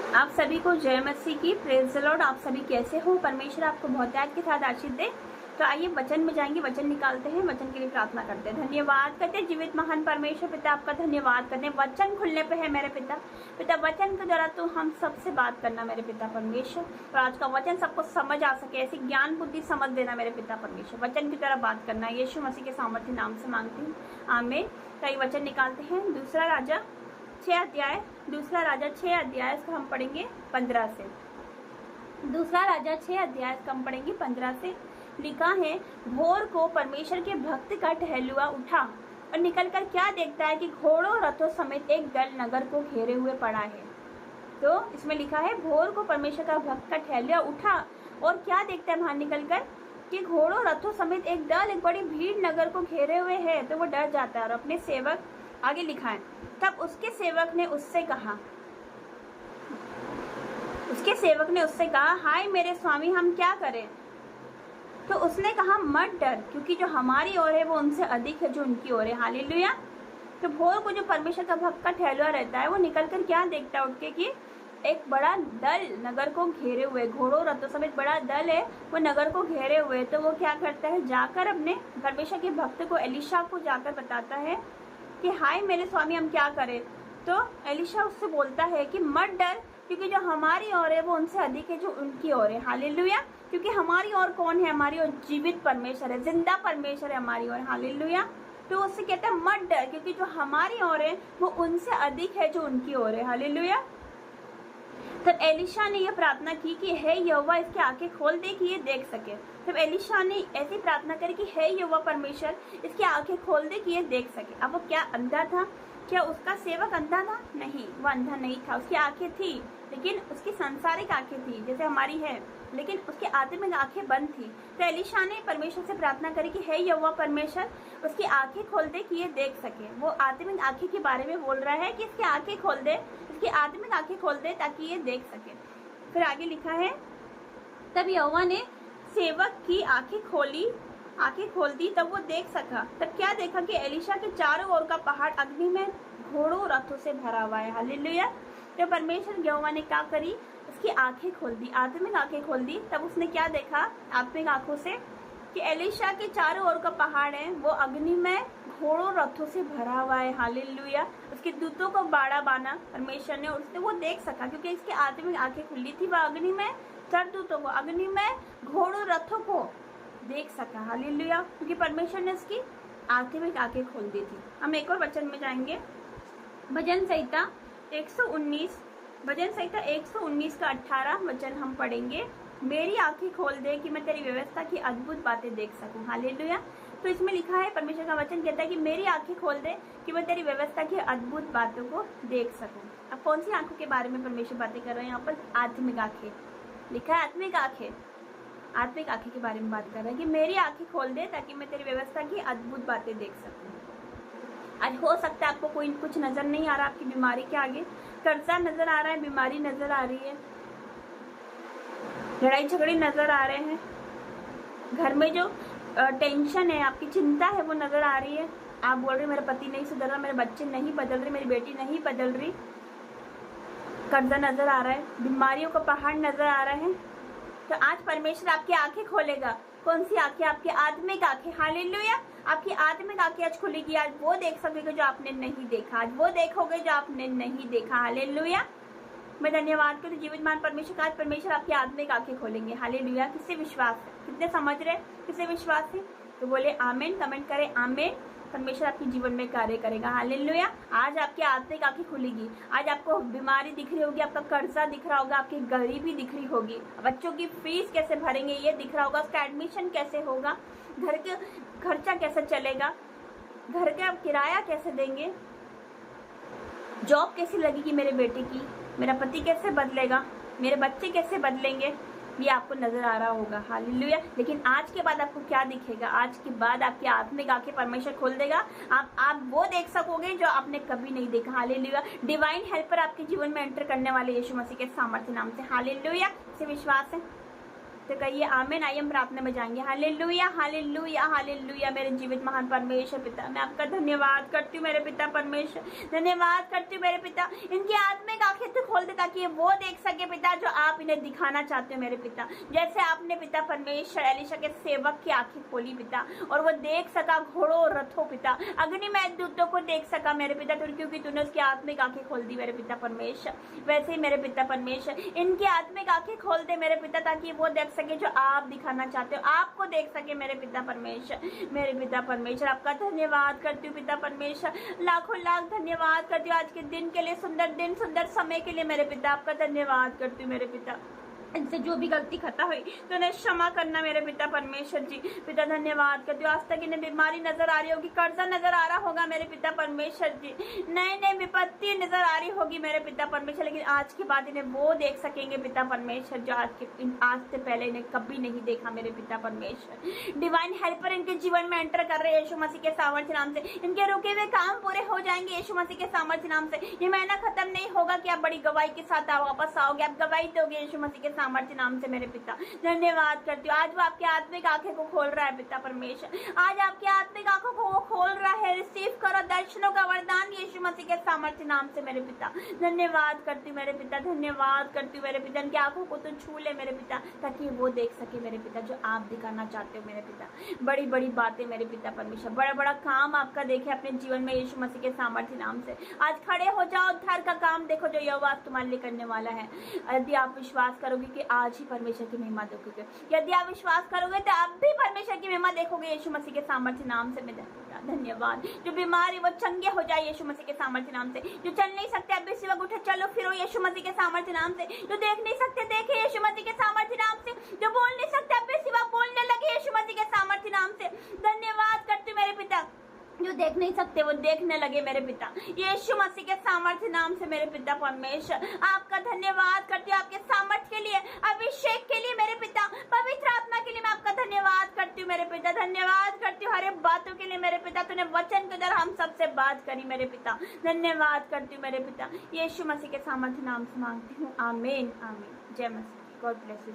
आप सभी को जय मसीह की, प्रेज द लॉर्ड। आप सभी कैसे हो? परमेश्वर आपको बहुतायत के साथ आशीष दे। तो आइए वचन में जाएंगे, वचन निकालते हैं, वचन के लिए प्रार्थना करते हैं। धन्यवाद करते हैं जीवित महान परमेश्वर पिता, आपका धन्यवाद करते हैं। वचन खुलने पे है मेरे पिता। पिता वचन के द्वारा तो हम सबसे बात करना मेरे पिता परमेश्वर, और आज का वचन सबको समझ आ सके, ऐसी ज्ञान बुद्धि समझ देना मेरे पिता परमेश्वर। वचन की तरह बात करना, यीशु मसीह के सामर्थ्य नाम से मांगती हूँ, आमीन। तो आइए वचन निकालते हैं। दूसरा राजा 6 अध्याय, दूसरा राजा 6 अध्याय इसका हम पढ़ेंगे 15 से। दूसरा राजा 6 अध्याय इसका हम पढ़ेंगे 15 से। लिखा है, भोर को परमेश्वर के भक्त का टहलुआ उठा और निकलकर क्या देखता है कि घोड़ों रथों समेत एक दल नगर को घेरे हुए पड़ा है। तो इसमें लिखा है, भोर को परमेश्वर का भक्त का टहलुआ उठा और क्या देखता है बाहर निकलकर कि घोड़ों रथों समेत एक दल, एक बड़ी भीड़ नगर को घेरे हुए है। तो वो डर जाता है और अपने सेवक, आगे लिखा है, तब उसके सेवक ने उससे कहा, हाय मेरे स्वामी, हम क्या करें? तो उसने कहा, मत डर, क्योंकि जो हमारी ओर है वो उनसे अधिक है जो उनकी ओर है। हालेलुया। तो भोर को जो परमेश्वर का भक्त का ठहरुआ रहता है वो निकलकर क्या देखता है उठ के कि एक बड़ा दल नगर को घेरे हुए, घोड़ों रथों समेत बड़ा दल है वो नगर को घेरे हुए। तो वो क्या करता है, जाकर अपने परमेश्वर के भक्त को, एलिशा को जाकर बताता है कि हाय मेरे स्वामी, हम क्या करें? तो एलिशा उससे बोलता है कि मत डर, क्योंकि जो हमारी ओर है वो उनसे अधिक है जो उनकी ओर है। हालेलुया। क्योंकि हमारी ओर कौन है? हमारी ओर जीवित परमेश्वर है, जिंदा परमेश्वर है हमारी ओर। हालेलुया। तो उससे कहता है मत डर, क्योंकि जो हमारी ओर है वो उनसे अधिक है जो उनकी ओर है। हालेलुया। तब एलिशा ने यह प्रार्थना की कि हे यहोवा, इसकी आंखें खोल दे कि ये देख सके। तब एलिशा ने ऐसी प्रार्थना करी कि हे यहोवा परमेश्वर, इसकी आंखें खोल दे कि ये देख सके। अब वो क्या अंधा था? क्या उसका सेवक अंधा था? नहीं, वो अंधा नहीं था। उसकी आंखें थी, लेकिन उसकी सांसारिक आंखें थी जैसे हमारी है, लेकिन उसकी आत्मिक आंखें बंद थी। तो एलिशा ने परमेश्वर से प्रार्थना करी कि हे यहोवा परमेश्वर, उसकी आंखें खोल दे कि ये देख सके। वो आत्मिक आंखें के बारे में बोल रहा है कि इसकी आंखें खोल दे, इसकी आत्मिक आंखें खोल दे ताकि ये देख सके। फिर आगे लिखा है, तब यहोवा ने सेवक की आंखें खोल दी, तब वो देख सका। तब क्या देखा कि एलिशा के चारों ओर का पहाड़ अग्नि में घोड़ों रथों से भरा हुआ है। हालेलुया। तो परमेश्वर यहोवा ने क्या करी, उसकी आंखें खोल दी, आत्मिक आंखें खोल दी। तब उसने क्या देखा आत्मिक आंखों से कि एलिशा के चारों ओर का पहाड़ है वो अग्नि में घोड़ों रथों से भरा हुआ है। हालेलुया। उसके दूतों को बाड़ा बाना परमेश्वर ने, उसने वो देख सका क्योंकि इसकी आत्मिक आंखें खुली थी। वह अग्नि में सरदूतों को, अग्नि में घोड़ों रथों को देख सका। हालेलुया। क्योंकि परमेश्वर ने उसकी आत्मिक आंखें खोल दी थी। हम एक और वचन में जाएंगे, भजन संहिता 119 का 18 वचन हम पढ़ेंगे। मेरी आंखें खोल दे कि मैं तेरी व्यवस्था की अद्भुत बातें देख सकूं। हालेलुया। तो इसमें लिखा है, परमेश्वर का वचन कहता है कि मेरी आंखें खोल दे कि मैं तेरी व्यवस्था की अद्भुत बातों को देख सकूं। अब कौन सी आंखों के बारे में परमेश्वर बातें कर रहे हैं यहाँ पर? आत्मिक आंखें लिखा है, आत्मिक आंखें के बारे में बात कर रहे हैं कि मेरी आंखें खोल दे ताकि मैं तेरी व्यवस्था की अद्भुत बातें देख सकूं। आज हो सकता है आपको कोई कुछ नजर नहीं आ रहा, आपकी बीमारी के आगे कर्जा नजर आ रहा है, बीमारी नजर आ रही है, लड़ाई झगड़े नजर आ रहे हैं, घर में जो टेंशन है, आपकी चिंता है वो नजर आ रही है। आप बोल रहे मेरा पति नहीं सुधर रहा, मेरे बच्चे नहीं बदल रहे, मेरी बेटी नहीं बदल रही, कर्जा नजर आ रहा है, बीमारियों का पहाड़ नजर आ रहा है। तो आज परमेश्वर आपकी आंखें खोलेगा। कौन सी आंखें? आपकी आत्मिक आंखें। हालेलुया। आपकी आत्मिक आंखें आज खुलेगी। आज वो देख सकोगे जो आपने नहीं देखा, आज वो देखोगे जो आपने नहीं देखा। हालेलुया। मैं धन्यवाद करूँ जीवित मान परमेश्वर का, आज परमेश्वर आपकी आत्मिक आंखें खोलेंगे। हालेलुया। किससे विश्वास है? कितने समझ रहे? किससे विश्वास है? तो बोले आमीन, कमेंट करें आमीन। परमेश्वर आपके जीवन में कार्य करेगा। हालेलुया। आज आपकी आत्मिक आंखें खुलेगी। आज आपको बीमारी दिख रही होगी, आपका कर्जा दिख रहा होगा, आपकी गरीबी दिख रही होगी, बच्चों की फीस कैसे भरेंगे ये दिख रहा होगा, उसका एडमिशन कैसे होगा, घर के खर्चा कैसे चलेगा, घर का किराया कैसे देंगे, जॉब कैसी लगेगी मेरे बेटे की, मेरा पति कैसे बदलेगा, मेरे बच्चे कैसे बदलेंगे, ये आपको नजर आ रहा होगा। हालेलुया। लेकिन आज के बाद आपको क्या दिखेगा? आज के बाद आपकी आत्मिक आंखें परमेश्वर खोल देगा। आप वो देख सकोगे जो आपने कभी नहीं देखा। हालेलुया। डिवाइन हेल्पर आपके जीवन में एंटर करने वाले यीशु मसीह के सामर्थ्य नाम से। हालेलुया। से विश्वास है तो कहिए आमीन। आइए हम प्रार्थना में जाएंगे। Hallelujah, hallelujah, hallelujah. मेरे जीवित महान परमेश्वर पिता, मैं आपका धन्यवाद करती हूँ मेरे पिता परमेश्वर, धन्यवाद करती हूँ मेरे पिता। इनकी आत्मिक आंखें तो खोल दे ताकि ताकि वो देख सके पिता जो आप इन्हें दिखाना चाहते हो मेरे पिता। जैसे आपने पिता परमेश्वर एलीशा के सेवक की आंखें खोली पिता, और वो देख सका घोड़ों और रथों पिता, अग्निमय दूतों को देख सका मेरे पिता, क्योंकि तूने उसकी आत्मिक आंखें खोल दी मेरे पिता परमेश्वर। वैसे ही मेरे पिता परमेश्वर इनकी आत्मिक आंखें खोल दे मेरे पिता, ताकि वो देख सके जो आप दिखाना चाहते हो, आपको देख सके मेरे पिता परमेश्वर। मेरे पिता परमेश्वर आपका धन्यवाद करती हूँ पिता परमेश्वर, लाखों लाख धन्यवाद करती हूँ आज के दिन के लिए, सुंदर दिन सुंदर समय के लिए मेरे पिता आपका धन्यवाद करती हूँ मेरे पिता। इनसे जो भी गलती खता हुई तो उन्हें क्षमा करना मेरे पिता परमेश्वर जी। पिता धन्यवाद करती हूँ, आज तक इन्हें बीमारी नजर आ रही होगी, कर्जा नजर आ रहा होगा मेरे पिता परमेश्वर जी, नई नई विपत्ति नजर आ रही होगी मेरे पिता परमेश्वर, लेकिन आज के बाद इन्हें वो देख सकेंगे पिता परमेश्वर जो आज से पहले इन्हें कभी नहीं देखा मेरे पिता परमेश्वर। डिवाइन हेल्पर इनके जीवन में एंटर कर रहे हैं यीशु मसीह के सामर्थ्य नाम से, इनके रुके हुए काम पूरे हो जाएंगे यीशु मसीह के सामर्थ्य नाम से। ये महीना खत्म नहीं होगा कि आप बड़ी गवाही के साथ वापस आओगे, आप गवाही दोगे यीशु मसीह के सामर्थ्य नाम से मेरे पिता। धन्यवाद करती हूँ, आज वो आपकी आत्मिक आंखें को खोल रहा है पिता परमेश्वर, आज आपकी आत्मिक आंखों को वो खोल रहा है। रिसीव करो दर्शनों का वरदान यीशु मसीह के सामर्थ्य नाम से मेरे पिता। धन्यवाद करती हूँ मेरे पिता, धन्यवाद करती हूँ मेरे पिता, इनकी आंखों को तो छू ले मेरे पिता, ताकि वो देख सके मेरे पिता जो आप दिखाना चाहते हो मेरे पिता। बड़ी बड़ी बातें मेरे पिता परमेश्वर, बड़ा बड़ा काम आपका देखे अपने जीवन में यीशु मसीह के सामर्थ्य नाम से। आज खड़े हो जाओ, उद्धार का काम देखो जो यहोवा तुम्हारे लिए करने वाला है। यदि आप विश्वास करोगे कि आज ही परमेश्वर की महिमा देखोगे, यदि आप विश्वास करोगे तो आप भी परमेश्वर की महिमा देखोगे यीशु मसीह के सामर्थ्य नाम से। मैं धन्यवाद, जो बीमार है वो चंगे हो जाए यीशु मसीह के सामर्थ्य नाम से, जो चल नहीं सकते अब इसी वक्त उठे चलो फिरो यीशु मसीह के सामर्थ्य नाम से, जो देख नहीं सकते देखे यीशु मसीह के सामर्थ्य नाम से, जो बोल नहीं सकते अब इसी वक्त बोलने लगे यीशु मसीह के सामर्थ्य नाम से। धन्यवाद करती मेरे पिता, जो देख नहीं सकते वो देखने लगे मेरे पिता यीशु मसीह के सामर्थ्य नाम से मेरे पिता परमेश्वर। आपका धन्यवाद करती हूँ, आपके सामर्थ्य के लिए, अभिषेक के लिए मेरे पिता, पवित्र आत्मा के लिए मैं आपका धन्यवाद करती हूँ मेरे पिता। धन्यवाद करती हूँ हर एक बातों के लिए मेरे पिता, तूने वचन के द्वारा हम सबसे बात करी मेरे पिता। धन्यवाद करती हूँ मेरे पिता, यीशु मसीह के सामर्थ्य नाम से मांगती हूँ, आमीन आमीन। जय मसीह, गॉड ब्लेस यू।